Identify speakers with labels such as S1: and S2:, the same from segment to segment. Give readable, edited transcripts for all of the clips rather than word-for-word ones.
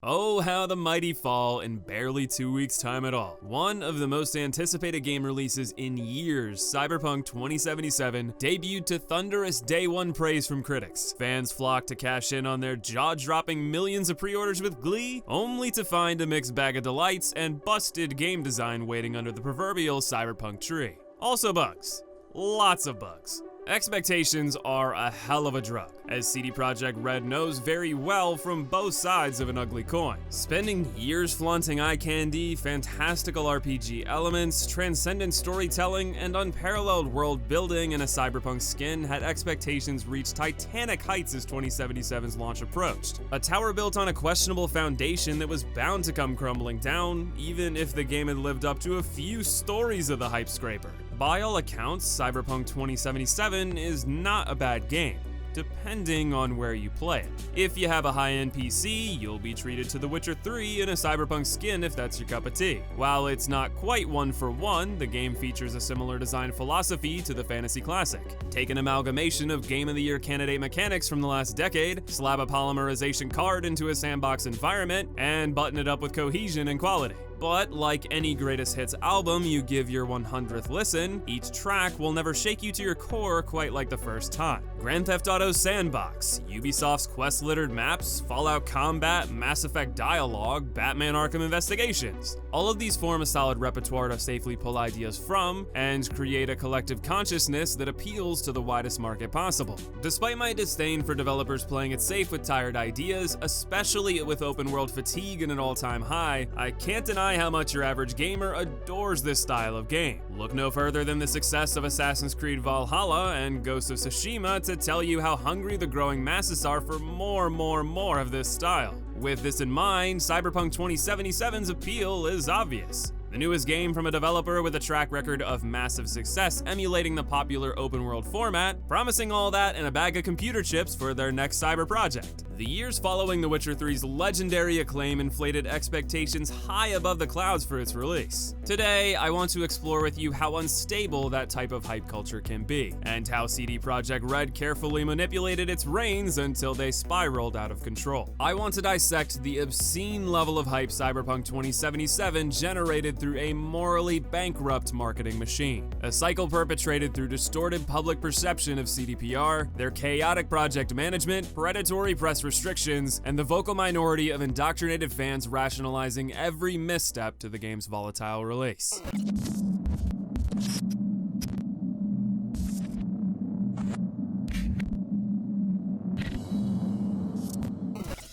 S1: Oh, how the mighty fall in barely 2 weeks' time at all. One of the most anticipated game releases in years, Cyberpunk 2077, debuted to thunderous day one praise from critics. Fans flocked to cash in on their jaw-dropping millions of pre-orders with glee, only to find a mixed bag of delights and busted game design waiting under the proverbial Cyberpunk tree. Also bugs. Lots of bugs. Expectations are a hell of a drug, as CD Projekt Red knows very well from both sides of an ugly coin. Spending years flaunting eye candy, fantastical RPG elements, transcendent storytelling, and unparalleled world building in a cyberpunk skin had expectations reach titanic heights as 2077's launch approached. A tower built on a questionable foundation that was bound to come crumbling down, even if the game had lived up to a few stories of the hype scraper. By all accounts, Cyberpunk 2077 is not a bad game, depending on where you play it. If you have a high-end PC, you'll be treated to The Witcher 3 in a cyberpunk skin if that's your cup of tea. While it's not quite one for one, the game features a similar design philosophy to the fantasy classic. Take an amalgamation of Game of the Year candidate mechanics from the last decade, slap a polymerization card into a sandbox environment, and button it up with cohesion and quality. But like any greatest hits album you give your 100th listen, each track will never shake you to your core quite like the first time. Grand Theft Auto's sandbox, Ubisoft's quest-littered maps, Fallout combat, Mass Effect dialogue, Batman Arkham Investigations. All of these form a solid repertoire to safely pull ideas from and create a collective consciousness that appeals to the widest market possible. Despite my disdain for developers playing it safe with tired ideas, especially with open world fatigue at an all-time high, I can't deny how much your average gamer adores this style of game. Look no further than the success of Assassin's Creed Valhalla and Ghost of Tsushima to tell you how hungry the growing masses are for more of this style. With this in mind, Cyberpunk 2077's appeal is obvious. The newest game from a developer with a track record of massive success emulating the popular open world format, promising all that and a bag of computer chips for their next cyber project. The years following The Witcher 3's legendary acclaim inflated expectations high above the clouds for its release. Today, I want to explore with you how unstable that type of hype culture can be, and how CD Projekt Red carefully manipulated its reins until they spiraled out of control. I want to dissect the obscene level of hype Cyberpunk 2077 generated through a morally bankrupt marketing machine, a cycle perpetrated through distorted public perception of CDPR, their chaotic project management, predatory press restrictions, and the vocal minority of indoctrinated fans rationalizing every misstep to the game's volatile release.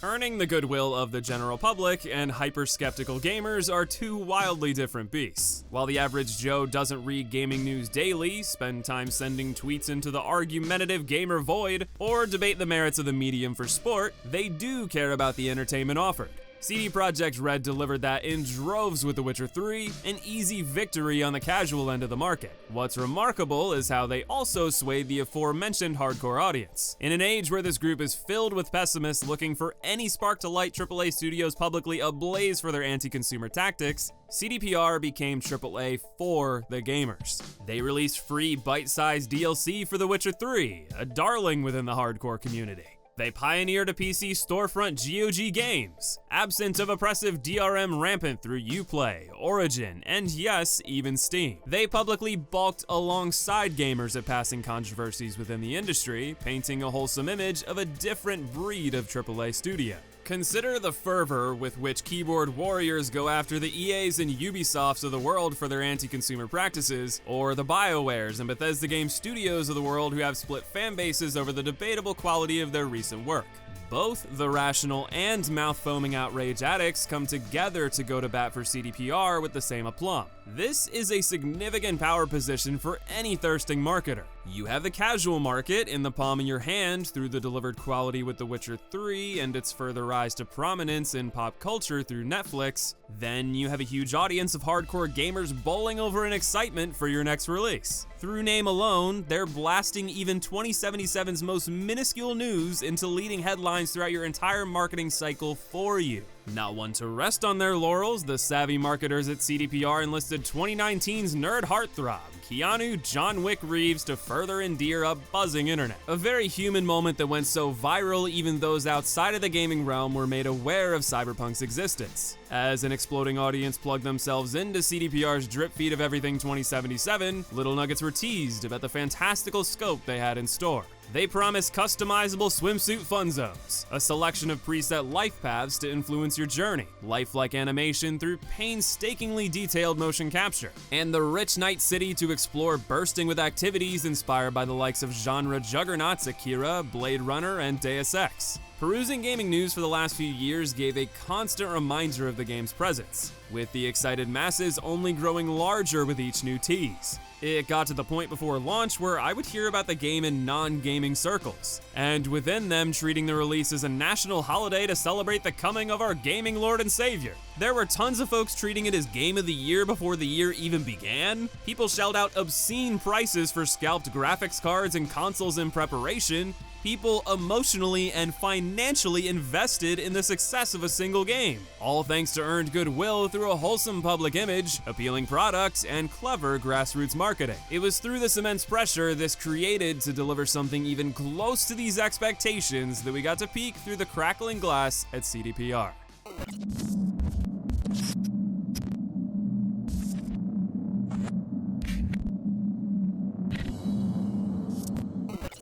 S1: Earning the goodwill of the general public and hyper-skeptical gamers are two wildly different beasts. While the average Joe doesn't read gaming news daily, spend time sending tweets into the argumentative gamer void, or debate the merits of the medium for sport, they do care about the entertainment offered. CD Projekt Red delivered that in droves with The Witcher 3, an easy victory on the casual end of the market. What's remarkable is how they also swayed the aforementioned hardcore audience. In an age where this group is filled with pessimists looking for any spark to light AAA studios publicly ablaze for their anti-consumer tactics, CDPR became AAA for the gamers. They released free bite-sized DLC for The Witcher 3, a darling within the hardcore community. They pioneered a PC storefront GOG games, absent of oppressive DRM rampant through Uplay, Origin, and yes, even Steam. They publicly balked alongside gamers at passing controversies within the industry, painting a wholesome image of a different breed of AAA studio. Consider the fervor with which keyboard warriors go after the EAs and Ubisofts of the world for their anti-consumer practices, or the BioWares and Bethesda game studios of the world who have split fan bases over the debatable quality of their recent work. Both the rational and mouth-foaming outrage addicts come together to go to bat for CDPR with the same aplomb. This is a significant power position for any thirsting marketer. You have the casual market in the palm of your hand through the delivered quality with The Witcher 3 and its further rise to prominence in pop culture through Netflix. Then you have a huge audience of hardcore gamers bowling over in excitement for your next release. Through name alone, they're blasting even 2077's most minuscule news into leading headlines throughout your entire marketing cycle for you. Not one to rest on their laurels, the savvy marketers at CDPR enlisted 2019's nerd heartthrob, Keanu John Wick Reeves, to further endear a buzzing internet. A very human moment that went so viral even those outside of the gaming realm were made aware of Cyberpunk's existence. As an exploding audience plugged themselves into CDPR's drip feed of everything 2077, little nuggets were teased about the fantastical scope they had in store. They promised customizable swimsuit fun zones, a selection of preset life paths to influence your journey, lifelike animation through painstakingly detailed motion capture, and the rich night city to explore bursting with activities inspired by the likes of genre juggernauts Akira, Blade Runner, and Deus Ex. Perusing gaming news for the last few years gave a constant reminder of the game's presence, with the excited masses only growing larger with each new tease. It got to the point before launch where I would hear about the game in non-gaming circles, and within them treating the release as a national holiday to celebrate the coming of our gaming lord and savior. There were tons of folks treating it as game of the year before the year even began. People shelled out obscene prices for scalped graphics cards and consoles in preparation. People emotionally and financially invested in the success of a single game, all thanks to earned goodwill through a wholesome public image, appealing products, and clever grassroots marketing. It was through this immense pressure this created to deliver something even close to these expectations that we got to peek through the crackling glass at CDPR.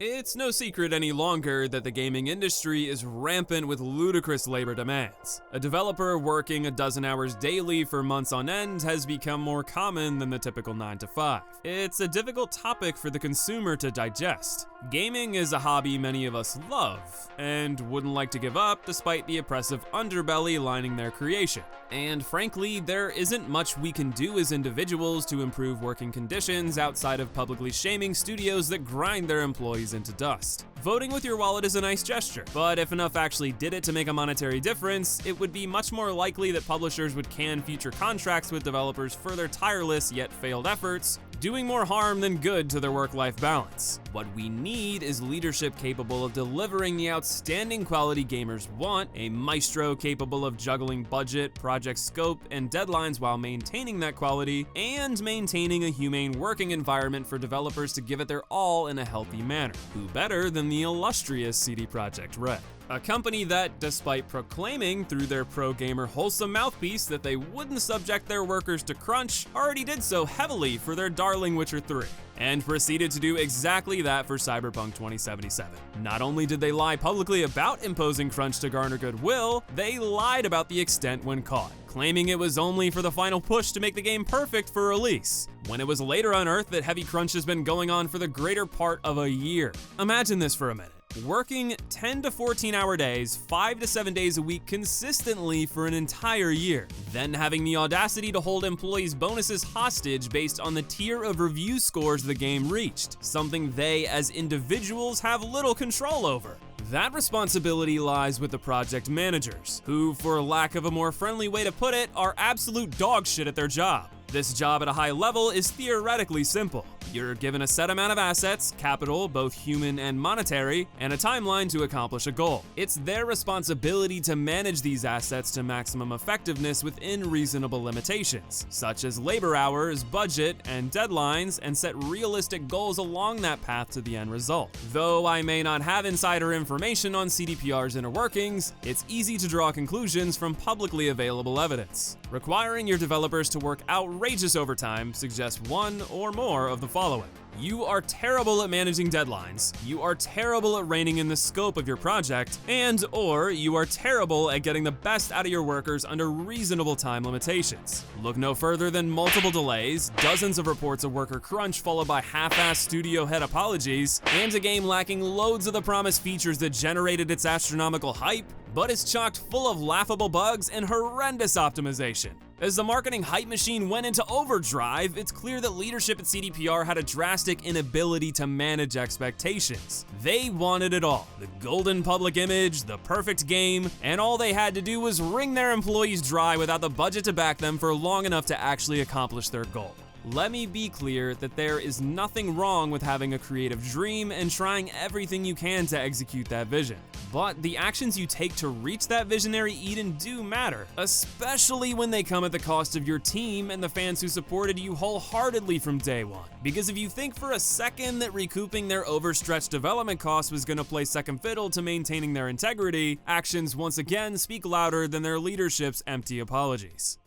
S1: It's no secret any longer that the gaming industry is rampant with ludicrous labor demands. A developer working a dozen hours daily for months on end has become more common than the typical 9 to 5. It's a difficult topic for the consumer to digest. Gaming is a hobby many of us love, and wouldn't like to give up despite the oppressive underbelly lining their creation. And frankly, there isn't much we can do as individuals to improve working conditions outside of publicly shaming studios that grind their employees into dust. Voting with your wallet is a nice gesture, but if enough actually did it to make a monetary difference, it would be much more likely that publishers would can future contracts with developers for their tireless yet failed efforts, doing more harm than good to their work-life balance. What we need is leadership capable of delivering the outstanding quality gamers want, a maestro capable of juggling budget, project scope, and deadlines while maintaining that quality, and maintaining a humane working environment for developers to give it their all in a healthy manner. Who better than the illustrious CD Projekt Red? A company that, despite proclaiming through their pro-gamer wholesome mouthpiece that they wouldn't subject their workers to crunch, already did so heavily for their darling Witcher 3, and proceeded to do exactly that for Cyberpunk 2077. Not only did they lie publicly about imposing crunch to garner goodwill, they lied about the extent when caught, claiming it was only for the final push to make the game perfect for release, when it was later unearthed that heavy crunch has been going on for the greater part of a year. Imagine this for a minute. Working 10 to 14 hour days, 5 to 7 days a week consistently for an entire year, then having the audacity to hold employees' bonuses hostage based on the tier of review scores the game reached, something they as individuals have little control over. That responsibility lies with the project managers, who, for lack of a more friendly way to put it, are absolute dog shit at their job. This job at a high level is theoretically simple. You're given a set amount of assets, capital, both human and monetary, and a timeline to accomplish a goal. It's their responsibility to manage these assets to maximum effectiveness within reasonable limitations, such as labor hours, budget, and deadlines, and set realistic goals along that path to the end result. Though I may not have insider information on CDPR's inner workings, it's easy to draw conclusions from publicly available evidence. Requiring your developers to work outrageous overtime suggests one or more of the following. You are terrible at managing deadlines, you are terrible at reining in the scope of your project, and/or you are terrible at getting the best out of your workers under reasonable time limitations. Look no further than multiple delays, dozens of reports of worker crunch followed by half-assed studio head apologies, and a game lacking loads of the promised features that generated its astronomical hype, but is chocked full of laughable bugs and horrendous optimization. As the marketing hype machine went into overdrive, it's clear that leadership at CDPR had a drastic inability to manage expectations. They wanted it all: the golden public image, the perfect game, and all they had to do was wring their employees dry without the budget to back them for long enough to actually accomplish their goal. Let me be clear that there is nothing wrong with having a creative dream and trying everything you can to execute that vision. but the actions you take to reach that visionary Eden do matter, especially when they come at the cost of your team and the fans who supported you wholeheartedly from day one. Because if you think for a second that recouping their overstretched development costs was going to play second fiddle to maintaining their integrity, actions once again speak louder than their leadership's empty apologies.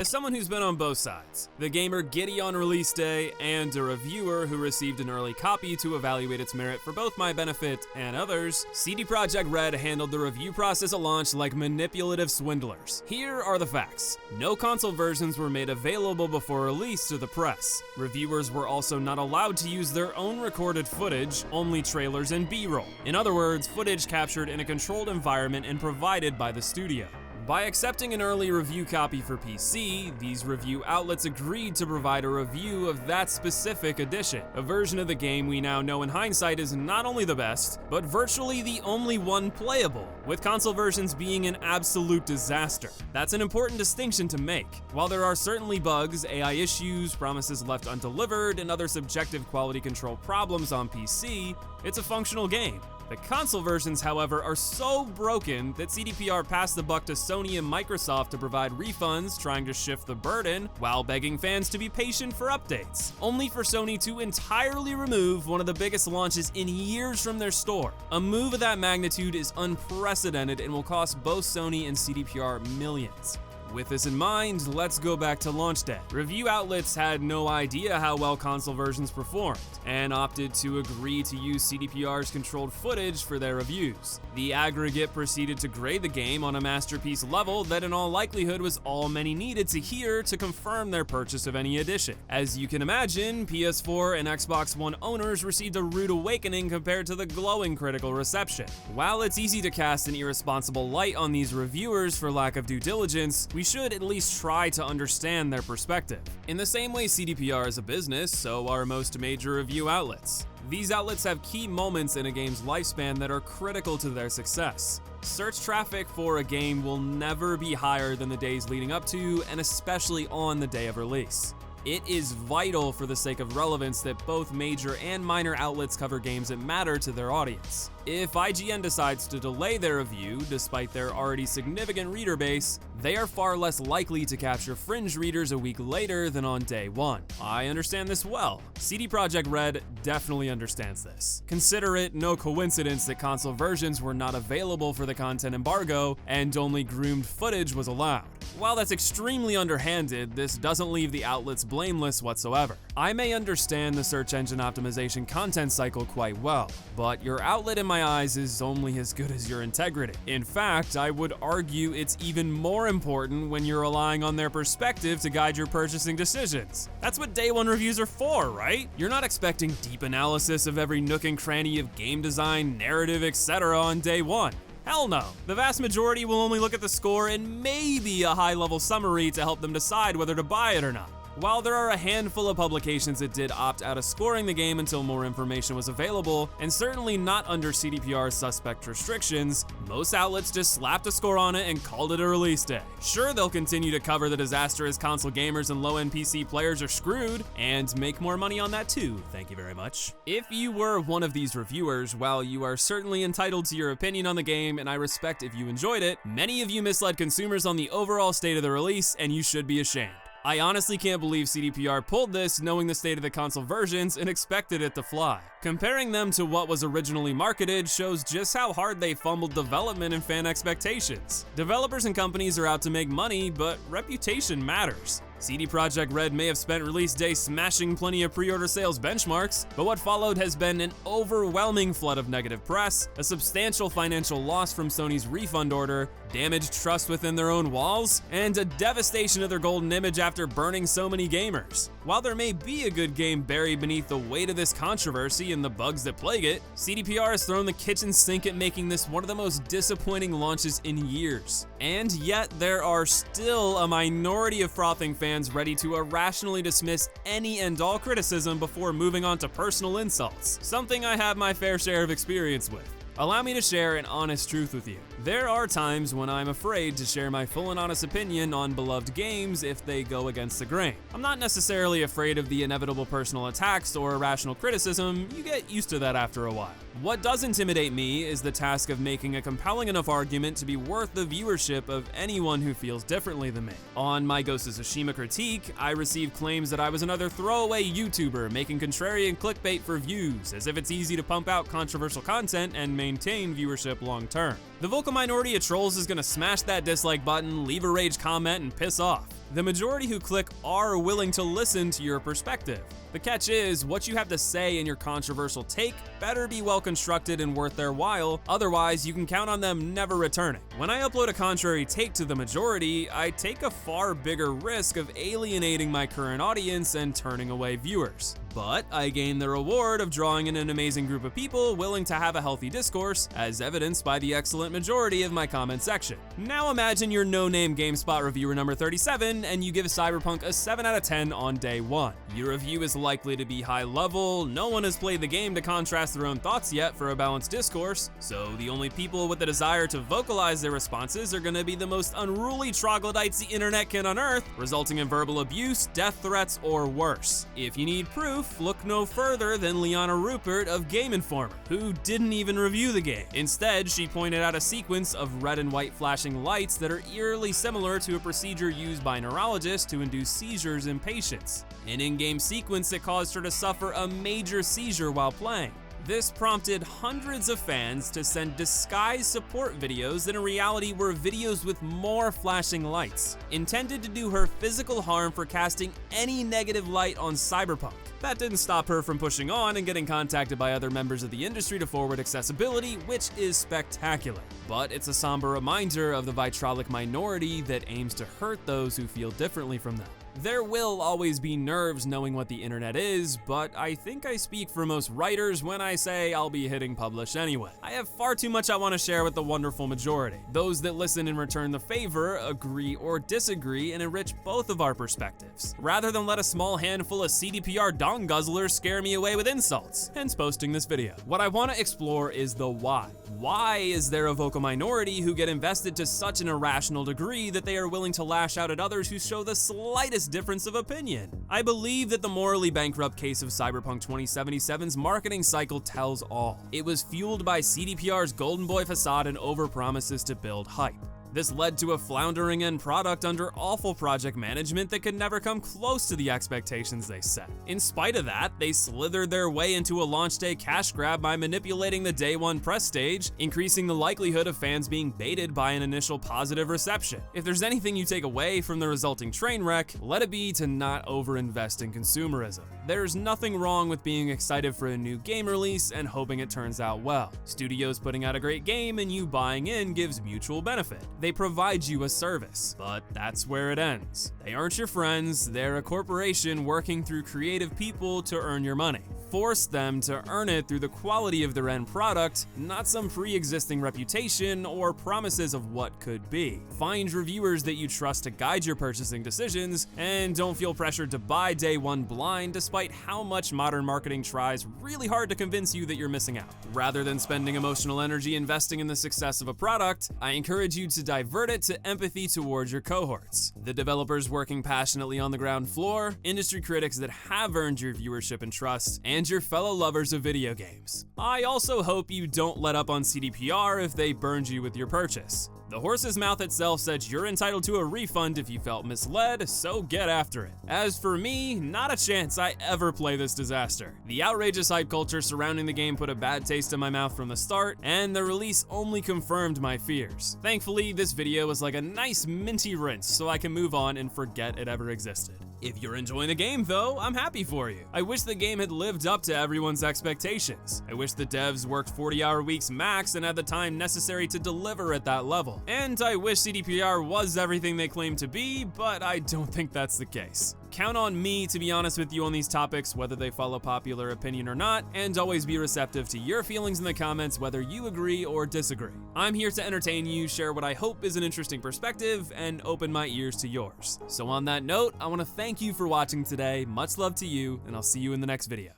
S1: As someone who's been on both sides, the gamer giddy on release day, and a reviewer who received an early copy to evaluate its merit for both my benefit and others, CD Projekt Red handled the review process at launch like manipulative swindlers. Here are the facts. No console versions were made available before release to the press. Reviewers were also not allowed to use their own recorded footage, only trailers and B-roll. In other words, footage captured in a controlled environment and provided by the studio. By accepting an early review copy for PC, these review outlets agreed to provide a review of that specific edition, a version of the game we now know in hindsight is not only the best, but virtually the only one playable, with console versions being an absolute disaster. That's an important distinction to make. While there are certainly bugs, AI issues, promises left undelivered, and other subjective quality control problems on PC, it's a functional game. The console versions, however, are so broken that CDPR passed the buck to Sony and Microsoft to provide refunds, trying to shift the burden, while begging fans to be patient for updates, only for Sony to entirely remove one of the biggest launches in years from their store. A move of that magnitude is unprecedented and will cost both Sony and CDPR millions. With this in mind, let's go back to launch day. Review outlets had no idea how well console versions performed, and opted to agree to use CDPR's controlled footage for their reviews. The aggregate proceeded to grade the game on a masterpiece level that in all likelihood was all many needed to hear to confirm their purchase of any edition. As you can imagine, PS4 and Xbox One owners received a rude awakening compared to the glowing critical reception. While it's easy to cast an irresponsible light on these reviewers for lack of due diligence, we should at least try to understand their perspective. In the same way CDPR is a business, so are most major review outlets. These outlets have key moments in a game's lifespan that are critical to their success. Search traffic for a game will never be higher than the days leading up to, and especially on the day of release. It is vital for the sake of relevance that both major and minor outlets cover games that matter to their audience. If IGN decides to delay their review, despite their already significant reader base, they are far less likely to capture fringe readers a week later than on day one. I understand this well. CD Projekt Red definitely understands this. Consider it no coincidence that console versions were not available for the content embargo, and only groomed footage was allowed. While that's extremely underhanded, this doesn't leave the outlets blameless whatsoever. I may understand the search engine optimization content cycle quite well, but your outlet in my eyes is only as good as your integrity. In fact, I would argue it's even more important when you're relying on their perspective to guide your purchasing decisions. That's what day one reviews are for, right? You're not expecting deep analysis of every nook and cranny of game design, narrative, etc. on day one. Hell no. The vast majority will only look at the score and maybe a high-level summary to help them decide whether to buy it or not. While there are a handful of publications that did opt out of scoring the game until more information was available, and certainly not under CDPR's suspect restrictions, most outlets just slapped a score on it and called it a release day. Sure, they'll continue to cover the disaster as console gamers and low-end PC players are screwed, and make more money on that too, thank you very much. If you were one of these reviewers, while you are certainly entitled to your opinion on the game, and I respect if you enjoyed it, many of you misled consumers on the overall state of the release, and you should be ashamed. I honestly can't believe CDPR pulled this knowing the state of the console versions and expected it to fly. Comparing them to what was originally marketed shows just how hard they fumbled development and fan expectations. Developers and companies are out to make money, but reputation matters. CD Projekt Red may have spent release day smashing plenty of pre-order sales benchmarks, but what followed has been an overwhelming flood of negative press, a substantial financial loss from Sony's refund order, damaged trust within their own walls, and a devastation of their golden image after burning so many gamers. While there may be a good game buried beneath the weight of this controversy and the bugs that plague it, CDPR has thrown the kitchen sink at making this one of the most disappointing launches in years. And yet, there are still a minority of frothing fans ready to irrationally dismiss any and all criticism before moving on to personal insults, something I have my fair share of experience with. Allow me to share an honest truth with you. There are times when I'm afraid to share my full and honest opinion on beloved games if they go against the grain. I'm not necessarily afraid of the inevitable personal attacks or irrational criticism. You get used to that after a while. What does intimidate me is the task of making a compelling enough argument to be worth the viewership of anyone who feels differently than me. On my Ghost of Tsushima critique, I received claims that I was another throwaway YouTuber making contrarian clickbait for views, as if it's easy to pump out controversial content and maintain viewership long term. The vocal minority of trolls is gonna smash that dislike button, leave a rage comment, and piss off. The majority who click are willing to listen to your perspective. The catch is, what you have to say in your controversial take better be well constructed and worth their while, otherwise you can count on them never returning. When I upload a contrary take to the majority, I take a far bigger risk of alienating my current audience and turning away viewers. But I gain the reward of drawing in an amazing group of people willing to have a healthy discourse, as evidenced by the excellent majority of my comment section. Now imagine you're no-name GameSpot reviewer number 37 and you give Cyberpunk a 7 out of 10 on day 1. Your review is likely to be high level, no one has played the game to contrast their own thoughts yet for a balanced discourse, so the only people with the desire to vocalize their responses are gonna be the most unruly troglodytes the internet can unearth, resulting in verbal abuse, death threats, or worse. If you need proof, look no further than Liana Rupert of Game Informer, who didn't even review the game. Instead, she pointed out a sequence of red and white flashing lights that are eerily similar to a procedure used by neurologists to induce seizures in patients. An in-game sequence that caused her to suffer a major seizure while playing. This prompted hundreds of fans to send disguised support videos that in reality were videos with more flashing lights, intended to do her physical harm for casting any negative light on Cyberpunk. That didn't stop her from pushing on and getting contacted by other members of the industry to forward accessibility, which is spectacular. But it's a somber reminder of the vitrolic minority that aims to hurt those who feel differently from them. There will always be nerves knowing what the internet is, but I think I speak for most writers when I say I'll be hitting publish anyway. I have far too much I want to share with the wonderful majority. Those that listen and return the favor, agree or disagree, and enrich both of our perspectives, rather than let a small handful of CDPR dong guzzlers scare me away with insults, hence posting this video. What I want to explore is the why. Why is there a vocal minority who get invested to such an irrational degree that they are willing to lash out at others who show the slightest difference of opinion? I believe that the morally bankrupt case of Cyberpunk 2077's marketing cycle tells all. It was fueled by CDPR's golden boy facade and overpromises to build hype. This led to a floundering end product under awful project management that could never come close to the expectations they set. In spite of that, they slithered their way into a launch day cash grab by manipulating the day one press stage, increasing the likelihood of fans being baited by an initial positive reception. If there's anything you take away from the resulting train wreck, let it be to not overinvest in consumerism. There's nothing wrong with being excited for a new game release and hoping it turns out well. Studios putting out a great game and you buying in gives mutual benefit. They provide you a service, but that's where it ends. They aren't your friends, they're a corporation working through creative people to earn your money. Force them to earn it through the quality of their end product, not some pre-existing reputation or promises of what could be. Find reviewers that you trust to guide your purchasing decisions, and don't feel pressured to buy day one blind despite how much modern marketing tries really hard to convince you that you're missing out. Rather than spending emotional energy investing in the success of a product, I encourage you to divert it to empathy towards your cohorts. The developers working passionately on the ground floor, industry critics that have earned your viewership and trust, and your fellow lovers of video games. I also hope you don't let up on CDPR if they burned you with your purchase. The horse's mouth itself said you're entitled to a refund if you felt misled, so get after it. As for me, not a chance I ever play this disaster. The outrageous hype culture surrounding the game put a bad taste in my mouth from the start, and the release only confirmed my fears. Thankfully, this video was like a nice minty rinse so I can move on and forget it ever existed. If you're enjoying the game though, I'm happy for you. I wish the game had lived up to everyone's expectations. I wish the devs worked 40-hour weeks max and had the time necessary to deliver at that level. And I wish CDPR was everything they claim to be, but I don't think that's the case. Count on me to be honest with you on these topics, whether they follow popular opinion or not, and always be receptive to your feelings in the comments, whether you agree or disagree. I'm here to entertain you, share what I hope is an interesting perspective, and open my ears to yours. So on that note, I want to thank you for watching today, much love to you, and I'll see you in the next video.